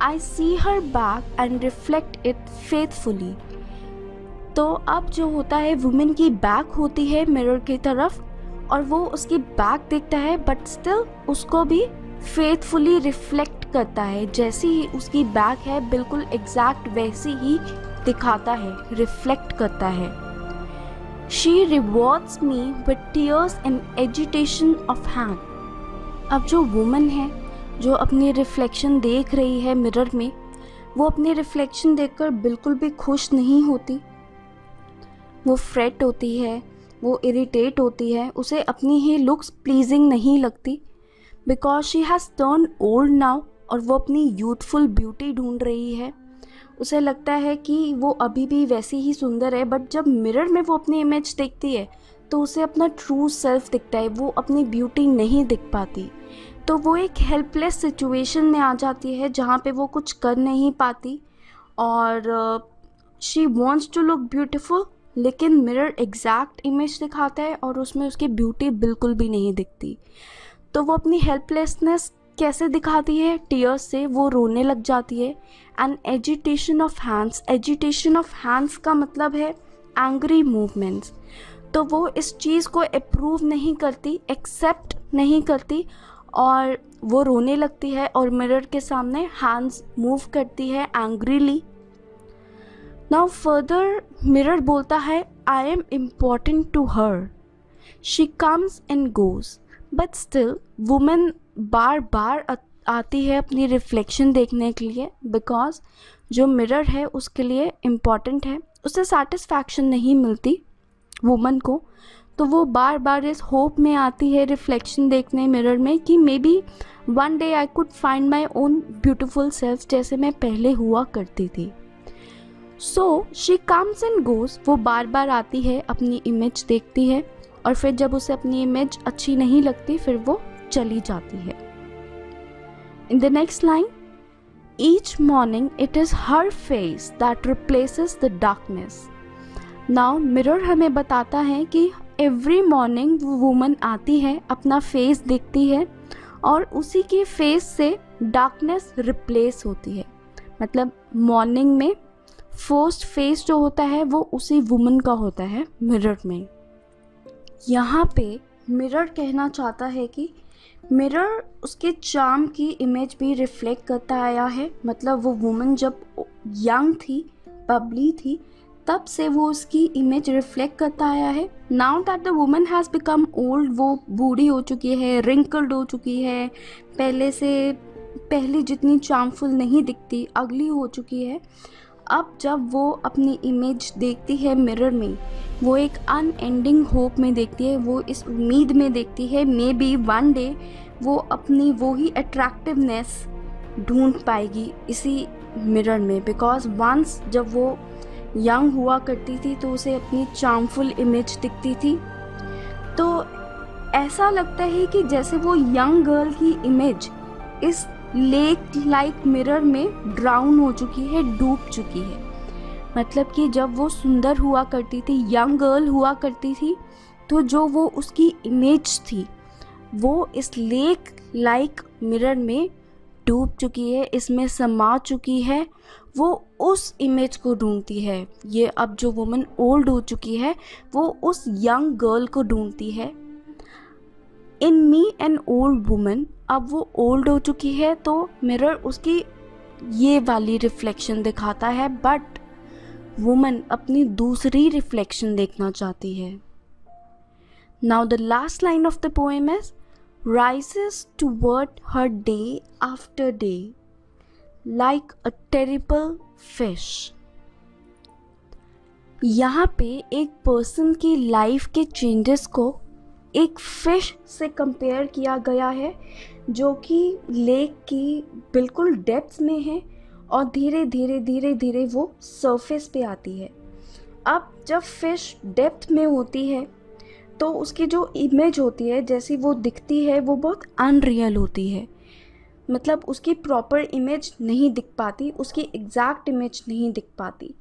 I see her back and reflect it faithfully. तो अब जो होता है, वुमेन की बैक होती है मिरर की तरफ और वो उसकी बैक देखता है, बट स्टिल उसको भी फेथफुली रिफ्लेक्ट करता है। जैसी ही उसकी बैक है बिल्कुल एग्जैक्ट वैसी ही दिखाता है, रिफ्लेक्ट करता है। She rewards me with tears and agitation of hand. अब जो वुमन है जो अपनी रिफ्लेक्शन देख रही है मिरर में, वो अपनी रिफ्लेक्शन देखकर बिल्कुल भी खुश नहीं होती। वो फ्रेट होती है, वो इरिटेट होती है, उसे अपनी ही लुक्स प्लीजिंग नहीं लगती because she has turn old now, और वो अपनी यूथफुल ब्यूटी ढूंढ रही है। उसे लगता है कि वो अभी भी वैसी ही सुंदर है, बट जब मिरर में वो अपनी इमेज देखती है तो उसे अपना ट्रू सेल्फ दिखता है, वो अपनी ब्यूटी नहीं दिख पाती। तो वो एक हेल्पलेस सिचुएशन में आ जाती है जहाँ पे वो कुछ कर नहीं पाती और she wants to look beautiful, लेकिन मिरर एग्जैक्ट इमेज दिखाता है और उसमें उसकी ब्यूटी बिल्कुल भी नहीं दिखती। तो वो अपनी हेल्पलेसनेस कैसे दिखाती है? टीयर्स से। वो रोने लग जाती है। And agitation of hands. Agitation of hands का मतलब है एंग्री मूवमेंट्स। तो वो इस चीज़ को अप्रूव नहीं करती, एक्सेप्ट नहीं करती, और वो रोने लगती है और मिरर के सामने हैंड्स मूव करती है एंग्रीली। नाउ फर्दर मिरर बोलता है, I am important to her. She comes and goes, but still women बार बार आती है अपनी रिफ्लेक्शन देखने के लिए, बिकॉज जो मिरर है उसके लिए इम्पॉर्टेंट है। उसे सेटिस्फैक्शन नहीं मिलती वुमन को, तो वो बार बार इस होप में आती है रिफ्लेक्शन देखने मिरर में कि may be one day I could find my own beautiful self, जैसे मैं पहले हुआ करती थी। So she comes and goes. वो बार बार आती है, अपनी इमेज देखती है, और फिर जब उसे अपनी इमेज अच्छी नहीं लगती फिर वो चली जाती है। In the next line, each morning it is her face that replaces the darkness. Now mirror हमें बताता है कि एवरी मॉर्निंग वो वुमन आती है, अपना फेस देखती है, और उसी के फेस से डार्कनेस रिप्लेस होती है। मतलब मॉर्निंग में फर्स्ट फेस जो होता है वो उसी वुमन का होता है मिरर में। यहाँ पे मिरर कहना चाहता है कि मिरर उसके चार्म की इमेज भी रिफ्लेक्ट करता आया है। मतलब वो वुमन जब यंग थी, बबली थी, तब से वो उसकी इमेज रिफ्लेक्ट करता आया है। Now that the woman has become old, वो बूढ़ी हो चुकी है, रिंकल्ड हो चुकी है, पहले जितनी चार्मफुल नहीं दिखती, अगली हो चुकी है। अब जब वो अपनी इमेज देखती है मिरर में, वो एक अनएंडिंग होप में देखती है, वो इस उम्मीद में देखती है मे बी वन डे वो अपनी वो ही अट्रैक्टिवनेस ढूंढ पाएगी इसी मिरर में। बिकॉज वंस जब वो यंग हुआ करती थी तो उसे अपनी चार्मफुल इमेज दिखती थी, तो ऐसा लगता है कि जैसे वो यंग गर्ल की इमेज इस लेक लाइक मिरर में ड्राउन हो चुकी है, डूब चुकी है। मतलब कि जब वो सुंदर हुआ करती थी, यंग गर्ल हुआ करती थी, तो जो वो उसकी इमेज थी वो इस लेक लाइक मिरर में डूब चुकी है, इसमें समा चुकी है। वो उस इमेज को ढूंढती है। ये अब जो वुमन ओल्ड हो चुकी है वो उस यंग गर्ल को ढूंढती है। इन मी एन ओल्ड वुमन, अब वो ओल्ड हो चुकी है तो मिरर उसकी ये वाली रिफ्लेक्शन दिखाता है, बट वुमन अपनी दूसरी रिफ्लेक्शन देखना चाहती है। Now the last line of the poem is, rises toward her day after day like a terrible fish। यहाँ पे एक पर्सन की लाइफ के चेंजेस को एक फिश से कंपेयर किया गया है, जो कि लेक की बिल्कुल डेप्थ में है और धीरे धीरे वो सरफेस पे आती है। अब जब फिश डेप्थ में होती है तो उसकी जो इमेज होती है, जैसी वो दिखती है, वो बहुत अनरियल होती है। मतलब उसकी प्रॉपर इमेज नहीं दिख पाती, उसकी एग्जैक्ट इमेज नहीं दिख पाती।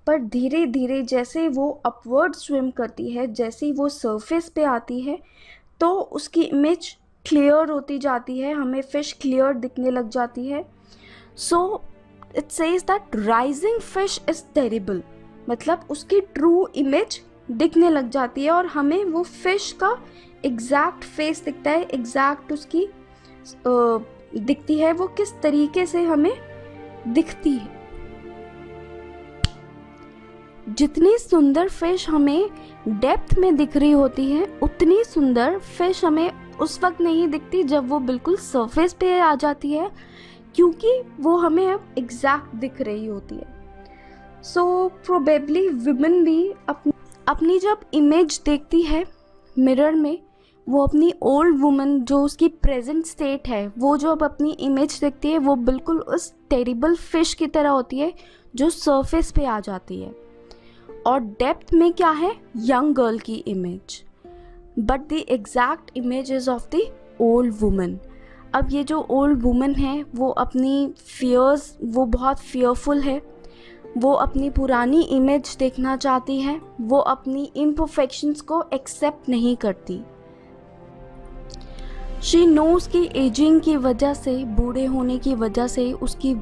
पर धीरे धीरे जैसे वो अपवर्ड स्विम करती है, जैसे वो सरफेस पे आती है, तो उसकी इमेज क्लियर होती जाती है, हमें फ़िश क्लियर दिखने लग जाती है। So it says that rising fish is terrible, मतलब उसकी ट्रू इमेज दिखने लग जाती है और हमें वो फिश का एग्जैक्ट फेस दिखता है, एग्जैक्ट उसकी दिखती है, वो किस तरीके से हमें दिखती है। जितनी सुंदर फिश हमें डेप्थ में दिख रही होती है, उतनी सुंदर फिश हमें उस वक्त नहीं दिखती जब वो बिल्कुल सरफेस पे आ जाती है, क्योंकि वो हमें अब एग्जैक्ट दिख रही होती है। सो प्रोबेबली वुमेन भी अपनी जब इमेज देखती है मिरर में, वो अपनी ओल्ड वुमन जो उसकी प्रेजेंट स्टेट है, वो जो अब अपनी इमेज देखती है, वो बिल्कुल उस टेरिबल फिश की तरह होती है जो सरफेस पे आ जाती है। और डेप्थ में क्या है, यंग गर्ल की image, but the exact image is of the old woman. अब ये जो ओल्ड वुमन है वो अपनी फियर्स, वो बहुत फियरफुल है, वो अपनी पुरानी इमेज देखना चाहती है, वो अपनी इम्परफेक्शंस को एक्सेप्ट नहीं करती। शी नोज की एजिंग की वजह से, बूढ़े होने की वजह से उसकी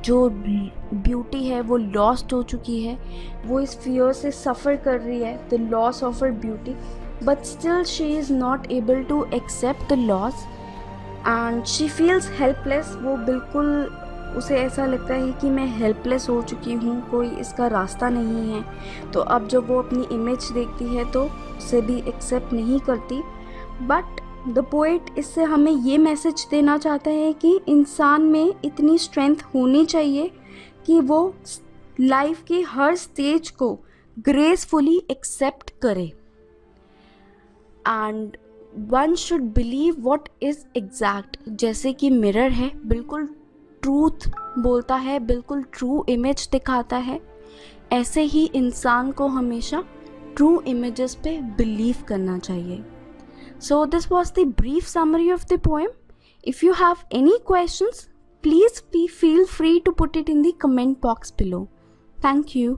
जो ब्यूटी है वो लॉस्ट हो चुकी है, वो इस फियर से सफ़र कर रही है, the loss of her beauty, but still she is not able to accept the loss and she feels helpless. वो बिल्कुल, उसे ऐसा लगता है कि मैं हेल्पलेस हो चुकी हूँ, कोई इसका रास्ता नहीं है। तो अब जब वो अपनी इमेज देखती है तो उसे भी एक्सेप्ट नहीं करती। बट द पोएट इससे हमें ये मैसेज देना चाहता है कि इंसान में इतनी स्ट्रेंथ होनी चाहिए कि वो लाइफ के हर स्टेज को ग्रेसफुली एक्सेप्ट करे and one should believe what is exact. जैसे कि मिरर है, बिल्कुल ट्रूथ बोलता है, बिल्कुल ट्रू इमेज दिखाता है, ऐसे ही इंसान को हमेशा ट्रू इमेजेस पे बिलीव करना चाहिए। So this was the brief summary of the poem. If you have any questions, please feel free to put it in the comment box below. Thank you.